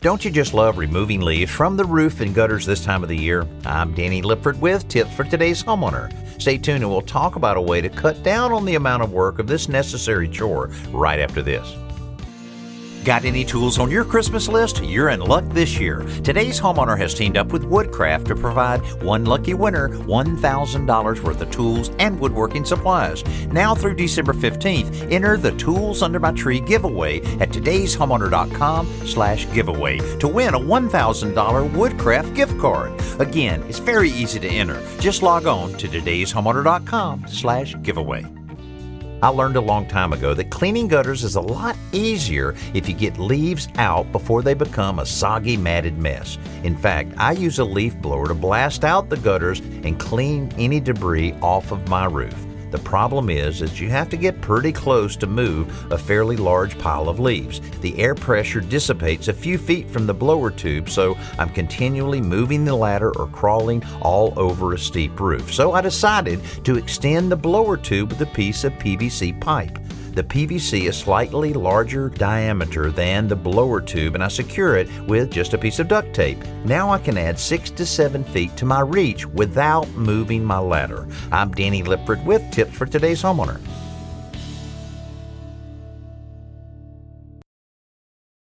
Don't you just love removing leaves from the roof and gutters this time of the year? I'm Danny Lipford with tips for today's homeowner. Stay tuned and we'll talk about a way to cut down on the amount of work of this necessary chore right after this. Got any tools on your Christmas list? You're in luck this year. Today's homeowner has teamed up with Woodcraft to provide one lucky winner $1,000 worth of tools and woodworking supplies. Now through December 15th, enter the Tools Under My Tree giveaway at todayshomeowner.com/giveaway to win a $1,000 Woodcraft gift card. Again, it's very easy to enter. Just log on to todayshomeowner.com/giveaway. I learned a long time ago that cleaning gutters is a lot easier if you get leaves out before they become a soggy, matted mess. In fact, I use a leaf blower to blast out the gutters and clean any debris off of my roof. The problem is you have to get pretty close to move a fairly large pile of leaves. The air pressure dissipates a few feet from the blower tube, so I'm continually moving the ladder or crawling all over a steep roof. So I decided to extend the blower tube with a piece of PVC pipe. The PVC is slightly larger diameter than the blower tube, and I secure it with just a piece of duct tape. Now I can add 6 to 7 feet to my reach without moving my ladder. I'm Danny Lipford with tips for today's homeowner.